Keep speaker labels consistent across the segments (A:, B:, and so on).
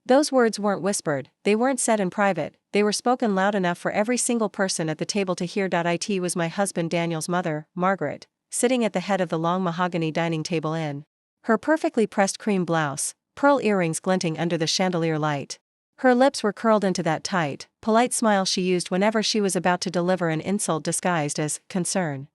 A: Those words weren't whispered, they weren't said in private, they were spoken loud enough for every single person at the table to hear. It was my husband Daniel's mother, Margaret, sitting at the head of the long mahogany dining table in her perfectly pressed cream blouse, pearl earrings glinting under the chandelier light. Her lips were curled into that tight, polite smile she used whenever she was about to deliver an insult disguised as concern.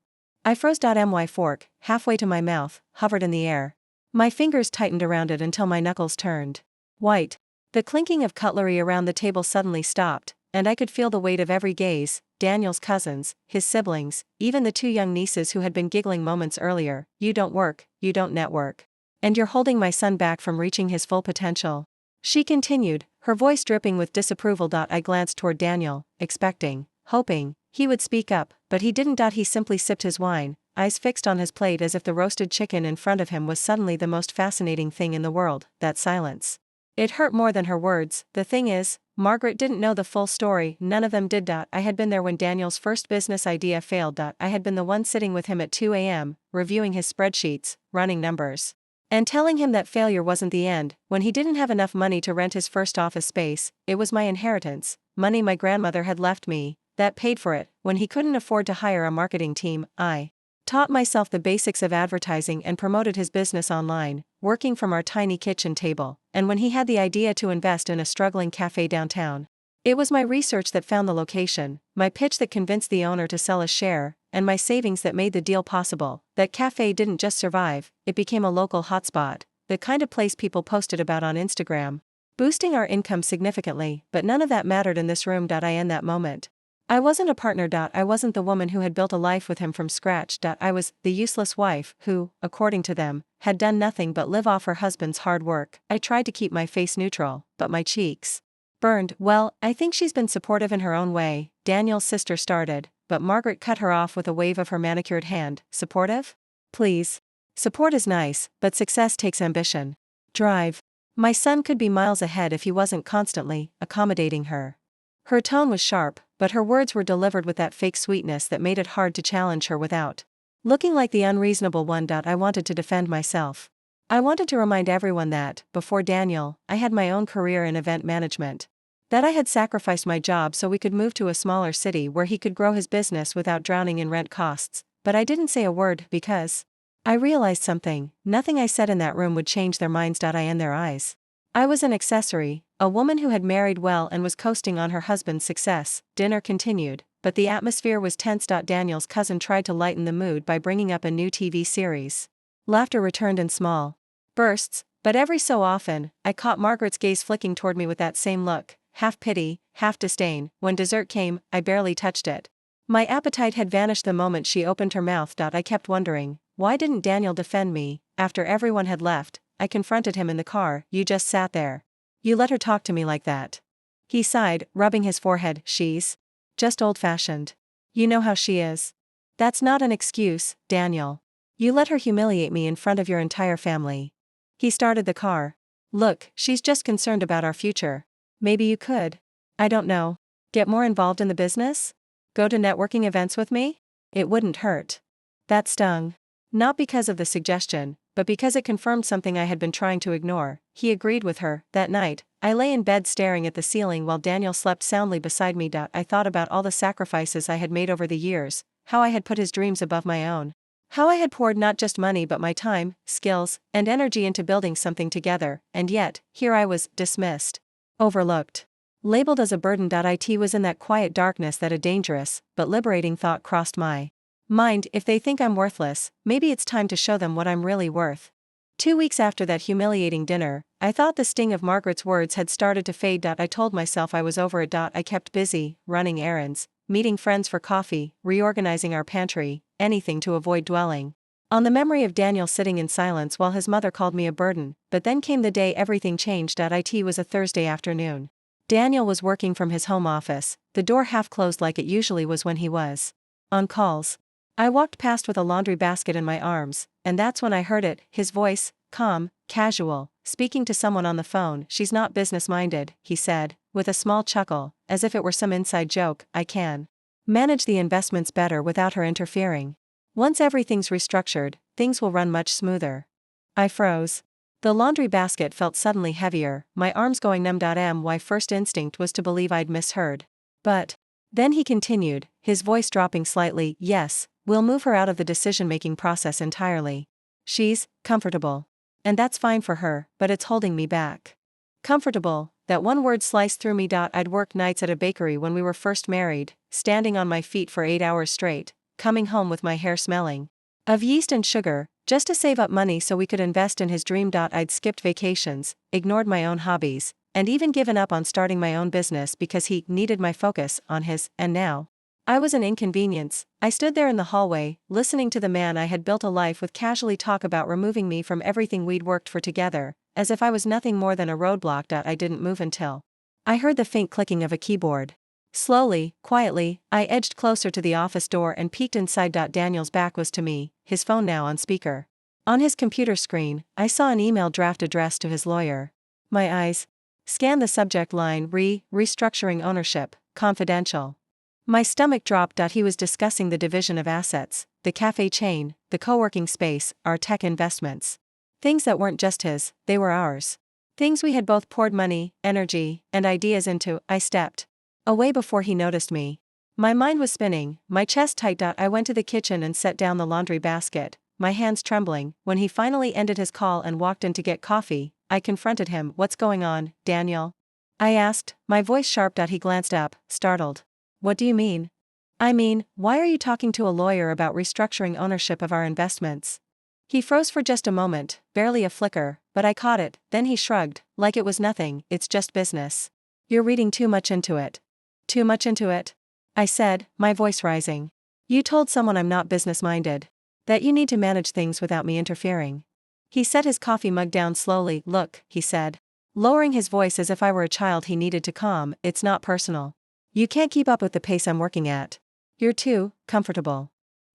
A: I froze. My fork, halfway to my mouth, hovered in the air. My fingers tightened around it until my knuckles turned white. The clinking of cutlery around the table suddenly stopped, and I could feel the weight of every gaze: Daniel's cousins, his siblings, even the two young nieces who had been giggling moments earlier. You don't work, you don't network. And you're holding my son back from reaching his full potential. She continued, her voice dripping with disapproval. I glanced toward Daniel, expecting, hoping, he would speak up, but he didn't. He simply sipped his wine, eyes fixed on his plate as if the roasted chicken in front of him was suddenly the most fascinating thing in the world. That silence. It hurt more than her words. The thing is, Margaret didn't know the full story, none of them did. I had been there when Daniel's first business idea failed. I had been the one sitting with him at 2 a.m., reviewing his spreadsheets, running numbers, and telling him that failure wasn't the end. When he didn't have enough money to rent his first office space, it was my inheritance, money my grandmother had left me, that paid for it. When he couldn't afford to hire a marketing team, I taught myself the basics of advertising and promoted his business online, working from our tiny kitchen table. And when he had the idea to invest in a struggling cafe downtown, it was my research that found the location, my pitch that convinced the owner to sell a share, and my savings that made the deal possible. That cafe didn't just survive, it became a local hotspot, the kind of place people posted about on Instagram, boosting our income significantly. But none of that mattered in this room. In that moment, I wasn't a partner. I wasn't the woman who had built a life with him from scratch. I was the useless wife who, according to them, had done nothing but live off her husband's hard work. I tried to keep my face neutral, but my cheeks burned. Well, I think she's been supportive in her own way, Daniel's sister started, but Margaret cut her off with a wave of her manicured hand. Supportive? Please. Support is nice, but success takes ambition. Drive. My son could be miles ahead if he wasn't constantly accommodating her. Her tone was sharp, but her words were delivered with that fake sweetness that made it hard to challenge her without looking like the unreasonable one. I wanted to defend myself. I wanted to remind everyone that, before Daniel, I had my own career in event management. That I had sacrificed my job so we could move to a smaller city where he could grow his business without drowning in rent costs. But I didn't say a word because I realized something: nothing I said in that room would change their minds. In their eyes, I was an accessory, a woman who had married well and was coasting on her husband's success. Dinner continued, but the atmosphere was tense. Daniel's cousin tried to lighten the mood by bringing up a new TV series. Laughter returned in small bursts, but every so often, I caught Margaret's gaze flicking toward me with that same look, half pity, half disdain. When dessert came, I barely touched it. My appetite had vanished the moment she opened her mouth. I kept wondering, why didn't Daniel defend me? After everyone had left, I confronted him in the car. You just sat there. You let her talk to me like that. He sighed, rubbing his forehead. She's just old-fashioned. You know how she is. That's not an excuse, Daniel. You let her humiliate me in front of your entire family. He started the car. Look, she's just concerned about our future. Maybe you could, I don't know, get more involved in the business? Go to networking events with me? It wouldn't hurt. That stung. Not because of the suggestion, but because it confirmed something I had been trying to ignore. He agreed with her. That night, I lay in bed staring at the ceiling while Daniel slept soundly beside me. I thought about all the sacrifices I had made over the years, how I had put his dreams above my own. How I had poured not just money but my time, skills, and energy into building something together, and yet, here I was, dismissed. Overlooked. Labeled as a burden. It was in that quiet darkness that a dangerous, but liberating thought crossed my mind. If they think I'm worthless, maybe it's time to show them what I'm really worth. 2 weeks after that humiliating dinner, I thought the sting of Margaret's words had started to fade. I told myself I was over it. I kept busy, running errands, meeting friends for coffee, reorganizing our pantry, anything to avoid dwelling on the memory of Daniel sitting in silence while his mother called me a burden. But then came the day everything changed. It was a Thursday afternoon. Daniel was working from his home office, the door half closed like it usually was when he was on calls. I walked past with a laundry basket in my arms, and that's when I heard it, his voice, calm, casual, speaking to someone on the phone. She's not business-minded, he said, with a small chuckle, as if it were some inside joke. I can manage the investments better without her interfering. Once everything's restructured, things will run much smoother. I froze. The laundry basket felt suddenly heavier, my arms going numb. My first instinct was to believe I'd misheard. But then he continued, his voice dropping slightly, yes, we'll move her out of the decision-making process entirely. She's comfortable. And that's fine for her, but it's holding me back. Comfortable, that one word sliced through me. I'd worked nights at a bakery when we were first married, standing on my feet for 8 hours straight, coming home with my hair smelling of yeast and sugar, just to save up money so we could invest in his dream. I'd skipped vacations, ignored my own hobbies, and even given up on starting my own business because he needed my focus on his, and now I was an inconvenience. I stood there in the hallway, listening to the man I had built a life with casually talk about removing me from everything we'd worked for together, as if I was nothing more than a roadblock. I didn't move until I heard the faint clicking of a keyboard. Slowly, quietly, I edged closer to the office door and peeked inside. Daniel's back was to me, his phone now on speaker. On his computer screen, I saw an email draft addressed to his lawyer. My eyes scanned the subject line: restructuring ownership, confidential. My stomach dropped. He was discussing the division of assets, the cafe chain, the co-working space, our tech investments. Things that weren't just his, they were ours. Things we had both poured money, energy, and ideas into. I stepped away before he noticed me. My mind was spinning, my chest tight. I went to the kitchen and set down the laundry basket, my hands trembling. When he finally ended his call and walked in to get coffee, I confronted him. What's going on, Daniel? I asked, my voice sharp. He glanced up, startled. What do you mean? I mean, why are you talking to a lawyer about restructuring ownership of our investments? He froze for just a moment, barely a flicker, but I caught it. Then he shrugged, like it was nothing. It's just business. You're reading too much into it. Too much into it? I said, my voice rising. You told someone I'm not business-minded. That you need to manage things without me interfering. He set his coffee mug down slowly. Look, he said, lowering his voice as if I were a child he needed to calm, it's not personal. You can't keep up with the pace I'm working at. You're too comfortable.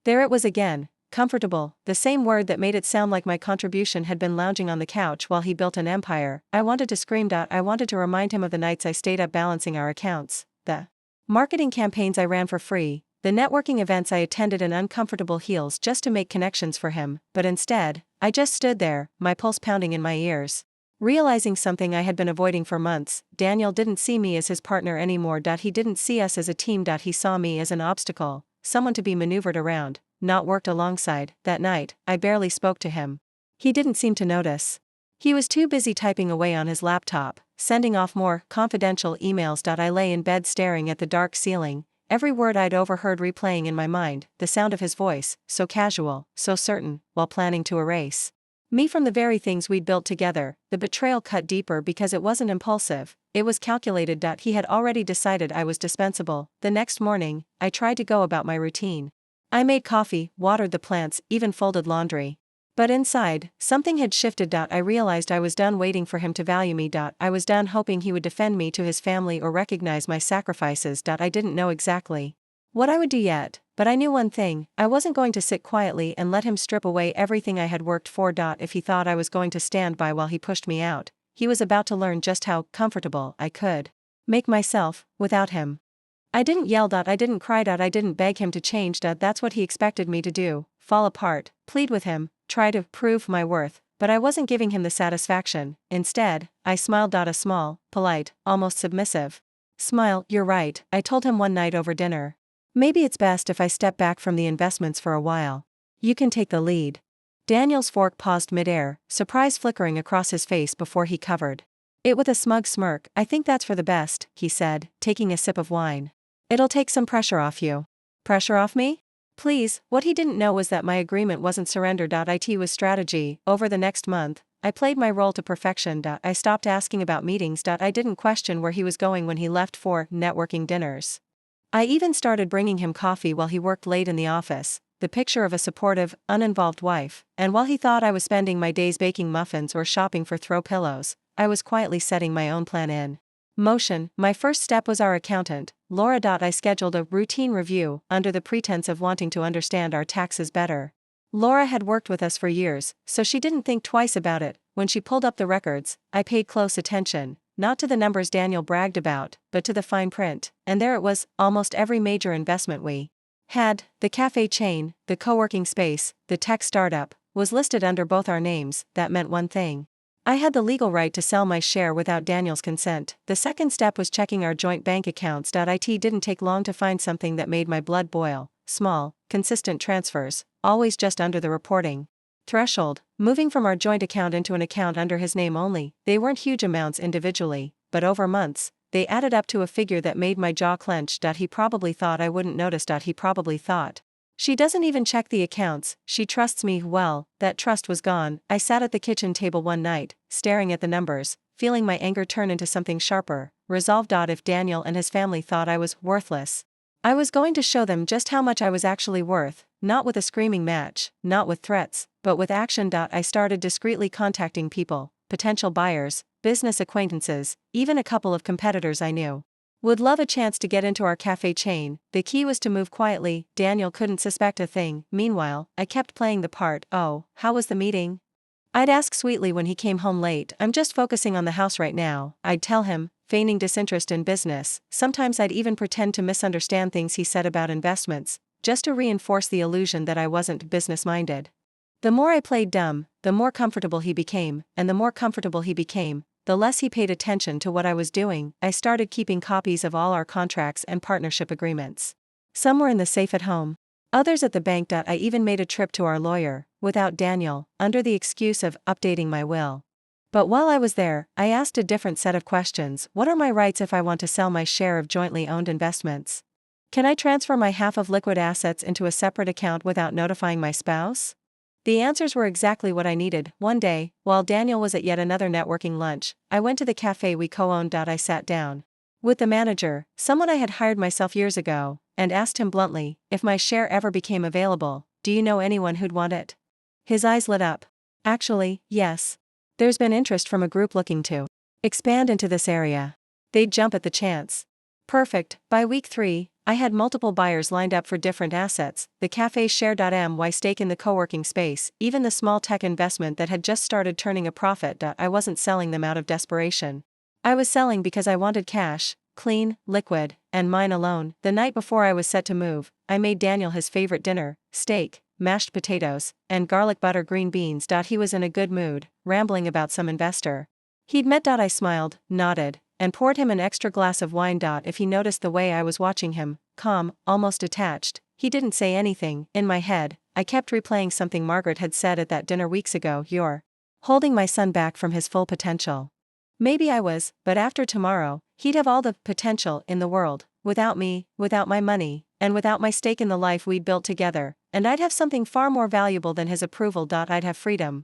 A: There it was again, comfortable, the same word that made it sound like my contribution had been lounging on the couch while he built an empire. I wanted to scream. I wanted to remind him of the nights I stayed up balancing our accounts, the marketing campaigns I ran for free, the networking events I attended in uncomfortable heels just to make connections for him, but instead, I just stood there, my pulse pounding in my ears. Realizing something I had been avoiding for months, Daniel didn't see me as his partner anymore. He didn't see us as a team. He saw me as an obstacle, someone to be maneuvered around, not worked alongside. That night, I barely spoke to him. He didn't seem to notice. He was too busy typing away on his laptop, sending off more confidential emails. I lay in bed staring at the dark ceiling, every word I'd overheard replaying in my mind, the sound of his voice, so casual, so certain, while planning to erase me from the very things we'd built together. The betrayal cut deeper because it wasn't impulsive, it was calculated. He had already decided I was dispensable. The next morning, I tried to go about my routine. I made coffee, watered the plants, even folded laundry. But inside, something had shifted. I realized I was done waiting for him to value me. I was done hoping he would defend me to his family or recognize my sacrifices. I didn't know exactly what I would do yet, but I knew one thing: I wasn't going to sit quietly and let him strip away everything I had worked for. If he thought I was going to stand by while he pushed me out, he was about to learn just how comfortable I could make myself without him. I didn't yell. I didn't cry. I didn't beg him to change. That's what he expected me to do: fall apart, plead with him, try to prove my worth. But I wasn't giving him the satisfaction. Instead, I smiled. A small, polite, almost submissive smile. You're right, I told him one night over dinner. Maybe it's best if I step back from the investments for a while. You can take the lead. Daniel's fork paused midair, surprise flickering across his face before he covered it with a smug smirk. I think that's for the best, he said, taking a sip of wine. It'll take some pressure off you. Pressure off me? Please. What he didn't know was that my agreement wasn't surrender. It was strategy. Over the next month, I played my role to perfection. I stopped asking about meetings. I didn't question where he was going when he left for networking dinners. I even started bringing him coffee while he worked late in the office, the picture of a supportive, uninvolved wife. And while he thought I was spending my days baking muffins or shopping for throw pillows, I was quietly setting my own plan in motion. My first step was our accountant, Laura. I scheduled a routine review under the pretense of wanting to understand our taxes better. Laura had worked with us for years, so she didn't think twice about it. When she pulled up the records, I paid close attention, not to the numbers Daniel bragged about, but to the fine print, and there it was: almost every major investment we had, the cafe chain, the co-working space, the tech startup, was listed under both our names. That meant one thing: I had the legal right to sell my share without Daniel's consent. The second step was checking our joint bank accounts. It didn't take long to find something that made my blood boil. Small, consistent transfers, always just under the reporting threshold, moving from our joint account into an account under his name only. They weren't huge amounts individually, but over months, they added up to a figure that made my jaw clench. He probably thought I wouldn't notice. He probably thought, she doesn't even check the accounts, she trusts me. Well, that trust was gone. I sat at the kitchen table one night, staring at the numbers, feeling my anger turn into something sharper, resolved. If Daniel and his family thought I was worthless, I was going to show them just how much I was actually worth, not with a screaming match, not with threats, but with action. I started discreetly contacting people, potential buyers, business acquaintances, even a couple of competitors I knew would love a chance to get into our cafe chain. The key was to move quietly. Daniel couldn't suspect a thing. Meanwhile, I kept playing the part. Oh, how was the meeting? I'd ask sweetly when he came home late. I'm just focusing on the house right now, I'd tell him, feigning disinterest in business. Sometimes I'd even pretend to misunderstand things he said about investments, just to reinforce the illusion that I wasn't business-minded. The more I played dumb, the more comfortable he became, and the more comfortable he became, the less he paid attention to what I was doing. I started keeping copies of all our contracts and partnership agreements. Some were in the safe at home, others at the bank. I even made a trip to our lawyer, without Daniel, under the excuse of updating my will. But while I was there, I asked a different set of questions. What are my rights if I want to sell my share of jointly owned investments? Can I transfer my half of liquid assets into a separate account without notifying my spouse? The answers were exactly what I needed. One day, while Daniel was at yet another networking lunch, I went to the cafe we co-owned. I sat down with the manager, someone I had hired myself years ago, and asked him bluntly, if my share ever became available, do you know anyone who'd want it? His eyes lit up. Actually, yes. There's been interest from a group looking to expand into this area. They'd jump at the chance. Perfect. By week 3, I had multiple buyers lined up for different assets, the cafe's share. My stake in the co-working space, even the small tech investment that had just started turning a profit. I wasn't selling them out of desperation. I was selling because I wanted cash, clean, liquid, and mine alone. The night before I was set to move, I made Daniel his favorite dinner, steak, mashed potatoes, and garlic butter green beans. He was in a good mood, rambling about some investor he'd met. I smiled, nodded, and poured him an extra glass of wine. If he noticed the way I was watching him, calm, almost detached, he didn't say anything. In my head, I kept replaying something Margaret had said at that dinner weeks ago. You're holding my son back from his full potential. Maybe I was, but after tomorrow, he'd have all the potential in the world, without me, without my money, and without my stake in the life we'd built together, and I'd have something far more valuable than his approval. I'd have freedom.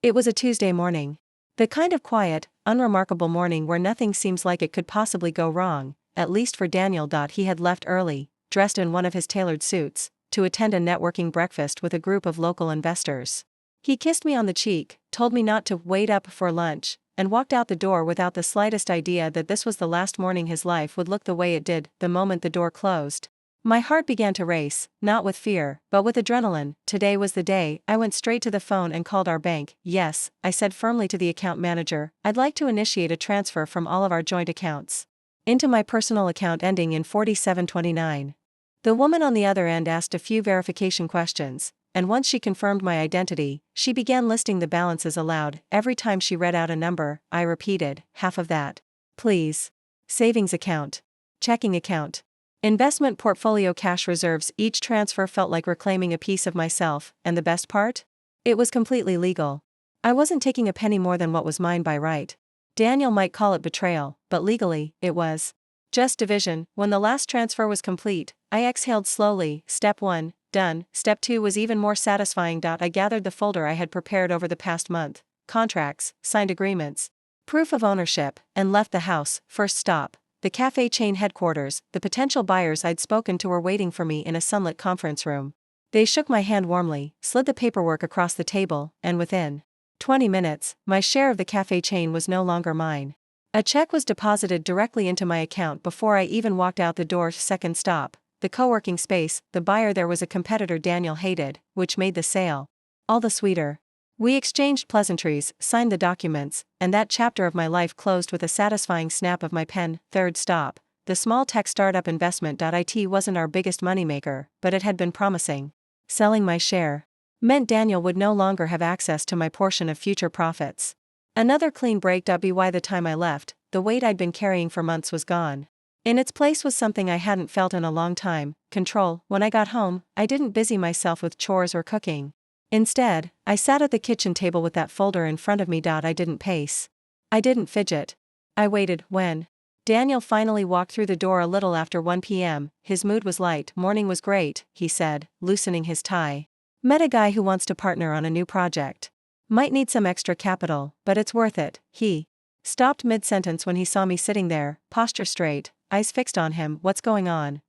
A: It was a Tuesday morning. The kind of quiet, unremarkable morning where nothing seems like it could possibly go wrong, at least for Daniel. He had left early, dressed in one of his tailored suits, to attend a networking breakfast with a group of local investors. He kissed me on the cheek, told me not to wait up for lunch, and walked out the door without the slightest idea that this was the last morning his life would look the way it did. The moment the door closed, my heart began to race, not with fear, but with adrenaline. Today was the day. I went straight to the phone and called our bank. Yes, I said firmly to the account manager, I'd like to initiate a transfer from all of our joint accounts into my personal account ending in 4729. The woman on the other end asked a few verification questions, and once she confirmed my identity, she began listing the balances aloud. Every time she read out a number, I repeated, half of that, please. Savings account. Checking account. Investment portfolio, cash reserves. Each transfer felt like reclaiming a piece of myself, and the best part? It was completely legal. I wasn't taking a penny more than what was mine by right. Daniel might call it betrayal, but legally, it was just division. When the last transfer was complete, I exhaled slowly. Step 1, done. Step 2 was even more satisfying. I gathered the folder I had prepared over the past month, contracts, signed agreements, proof of ownership, and left the house. First stop, the cafe chain headquarters. The potential buyers I'd spoken to were waiting for me in a sunlit conference room. They shook my hand warmly, slid the paperwork across the table, and within 20 minutes, my share of the cafe chain was no longer mine. A check was deposited directly into my account before I even walked out the door. Second stop, the co-working space. The buyer there was a competitor Daniel hated, which made the sale all the sweeter. We exchanged pleasantries, signed the documents, and that chapter of my life closed with a satisfying snap of my pen. Third stop, the small tech startup investment. It wasn't our biggest moneymaker, but it had been promising. Selling my share meant Daniel would no longer have access to my portion of future profits. Another clean break. By the time I left, the weight I'd been carrying for months was gone. In its place was something I hadn't felt in a long time: control. When I got home, I didn't busy myself with chores or cooking. Instead, I sat at the kitchen table with that folder in front of me. I didn't pace. I didn't fidget. I waited. When Daniel finally walked through the door a little after 1 p.m., his mood was light. "Morning was great," he said, loosening his tie. "Met a guy who wants to partner on a new project. Might need some extra capital, but it's worth it." He stopped mid-sentence when he saw me sitting there, posture straight, eyes fixed on him. "What's going on?"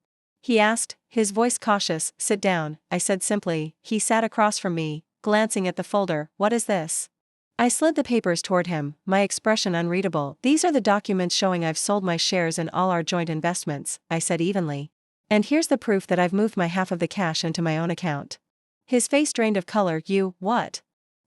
A: he asked, his voice cautious. "Sit down," I said simply. He sat across from me, glancing at the folder. "What is this?" I slid the papers toward him, my expression unreadable. "These are the documents showing I've sold my shares in all our joint investments," I said evenly. "And here's the proof that I've moved my half of the cash into my own account." His face drained of color. "You, what?"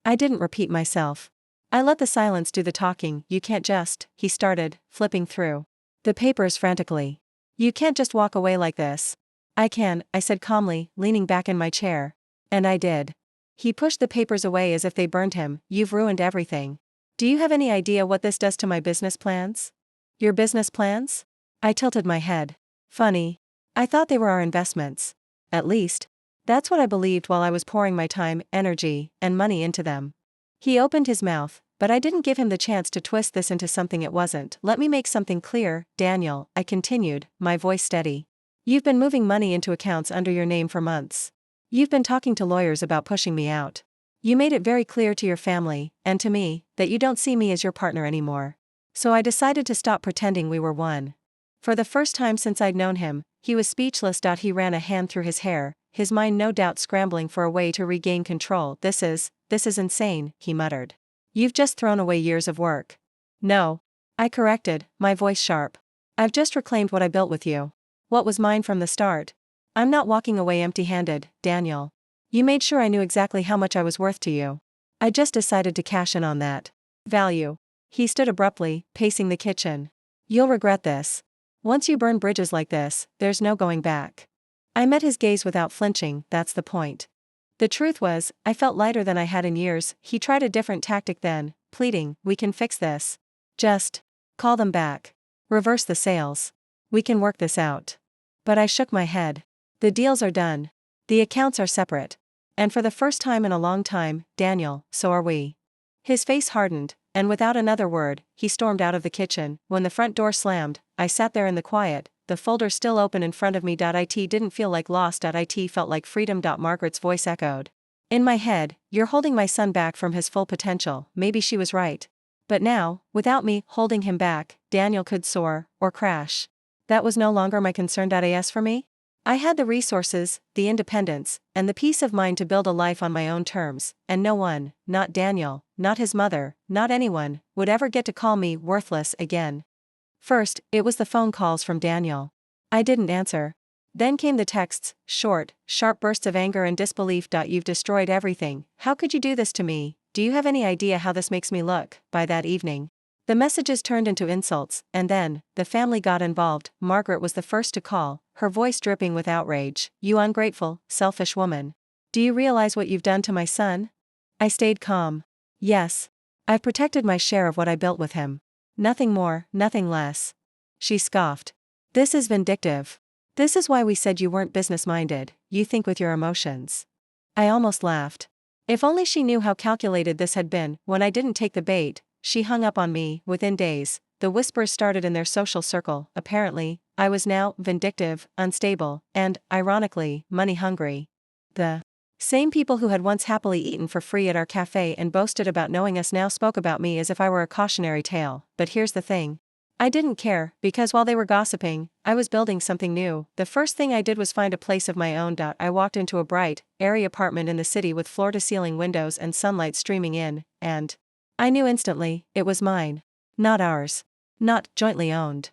A: I didn't repeat myself. I let the silence do the talking. "You can't just," he started, flipping through the papers frantically. "You can't just walk away like this." "I can," I said calmly, leaning back in my chair. "And I did." He pushed the papers away as if they burned him. "You've ruined everything. Do you have any idea what this does to my business plans?" "Your business plans?" I tilted my head. "Funny. I thought they were our investments. At least, that's what I believed while I was pouring my time, energy, and money into them." He opened his mouth, but I didn't give him the chance to twist this into something it wasn't. "Let me make something clear, Daniel," I continued, my voice steady. "You've been moving money into accounts under your name for months. You've been talking to lawyers about pushing me out. You made it very clear to your family, and to me, that you don't see me as your partner anymore. So I decided to stop pretending we were one." For the first time since I'd known him, he was speechless. He ran a hand through his hair, his mind no doubt scrambling for a way to regain control. This is insane," he muttered. "You've just thrown away years of work." "No," I corrected, my voice sharp. "I've just reclaimed what I built with you. What was mine from the start. I'm not walking away empty-handed, Daniel. You made sure I knew exactly how much I was worth to you. I just decided to cash in on that value." He stood abruptly, pacing the kitchen. "You'll regret this. Once you burn bridges like this, there's no going back." I met his gaze without flinching. "That's the point." The truth was, I felt lighter than I had in years. He tried a different tactic then, pleading, "We can fix this. Just call them back. Reverse the sales. We can work this out." But I shook my head. "The deals are done. The accounts are separate. And for the first time in a long time, Daniel, so are we." His face hardened, and without another word, he stormed out of the kitchen. When the front door slammed, I sat there in the quiet, the folder still open in front of me. It didn't feel like loss. It felt like freedom. Margaret's voice echoed in my head, "You're holding my son back from his full potential." Maybe she was right. But now, without me holding him back, Daniel could soar, or crash. That was no longer my concern. As for me, I had the resources, the independence, and the peace of mind to build a life on my own terms, and no one, not Daniel, not his mother, not anyone, would ever get to call me worthless again. First, it was the phone calls from Daniel. I didn't answer. Then came the texts, short, sharp bursts of anger and disbelief. "You've destroyed everything. How could you do this to me? Do you have any idea how this makes me look?" By that evening, the messages turned into insults, and then, the family got involved. Margaret was the first to call, her voice dripping with outrage. "You ungrateful, selfish woman. Do you realize what you've done to my son?" I stayed calm. "Yes. I've protected my share of what I built with him. Nothing more, nothing less." She scoffed. "This is vindictive. This is why we said you weren't business-minded. You think with your emotions." I almost laughed. If only she knew how calculated this had been. When I didn't take the bait, she hung up on me. Within days, the whispers started in their social circle. Apparently, I was now vindictive, unstable, and, ironically, money-hungry. The same people who had once happily eaten for free at our cafe and boasted about knowing us now spoke about me as if I were a cautionary tale. But here's the thing. I didn't care, because while they were gossiping, I was building something new. The first thing I did was find a place of my own. I walked into a bright, airy apartment in the city with floor-to-ceiling windows and sunlight streaming in, and I knew instantly, it was mine. Not ours. Not jointly owned.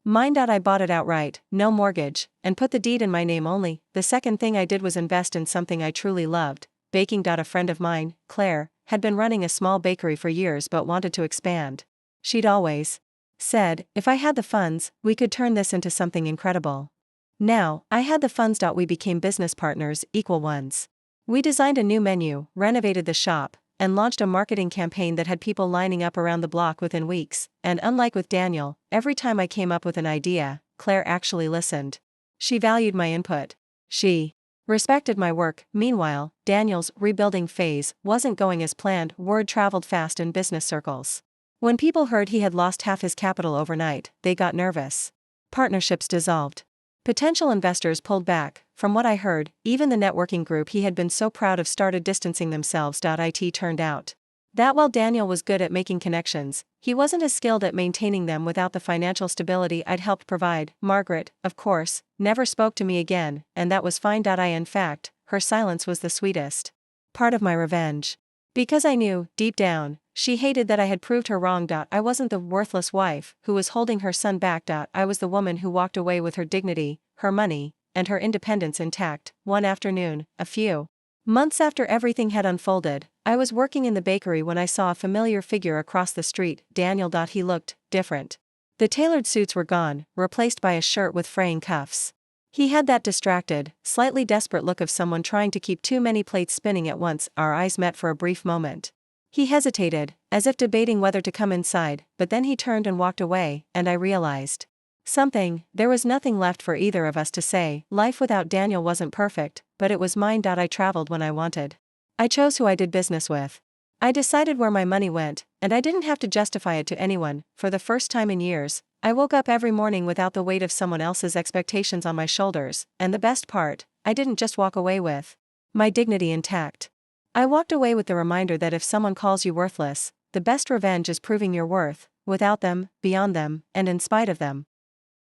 A: Mine. I bought it outright, no mortgage, and put the deed in my name only. The second thing I did was invest in something I truly loved, baking. A friend of mine, Claire, had been running a small bakery for years but wanted to expand. She'd always said, if I had the funds, we could turn this into something incredible. Now, I had the funds. We became business partners, equal ones. We designed a new menu, renovated the shop, and launched a marketing campaign that had people lining up around the block within weeks, and unlike with Daniel, every time I came up with an idea, Claire actually listened. She valued my input. She respected my work. Meanwhile, Daniel's rebuilding phase wasn't going as planned. Word traveled fast in business circles. When people heard he had lost half his capital overnight, they got nervous. Partnerships dissolved. Potential investors pulled back. From what I heard, even the networking group he had been so proud of started distancing themselves. It turned out that while Daniel was good at making connections, he wasn't as skilled at maintaining them without the financial stability I'd helped provide. Margaret, of course, never spoke to me again, and that was fine. In fact, her silence was the sweetest part of my revenge. Because I knew, deep down, she hated that I had proved her wrong. I wasn't the worthless wife who was holding her son back. I was the woman who walked away with her dignity, her money, and her independence intact. One afternoon, a few months after everything had unfolded, I was working in the bakery when I saw a familiar figure across the street. Daniel. He looked different. The tailored suits were gone, replaced by a shirt with fraying cuffs. He had that distracted, slightly desperate look of someone trying to keep too many plates spinning at once. Our eyes met for a brief moment. He hesitated, as if debating whether to come inside, but then he turned and walked away, and I realized something. There was nothing left for either of us to say. Life without Daniel wasn't perfect, but it was mine. I traveled when I wanted. I chose who I did business with. I decided where my money went, and I didn't have to justify it to anyone. For the first time in years, I woke up every morning without the weight of someone else's expectations on my shoulders, and the best part, I didn't just walk away with my dignity intact. I walked away with the reminder that if someone calls you worthless, the best revenge is proving your worth, without them, beyond them, and in spite of them.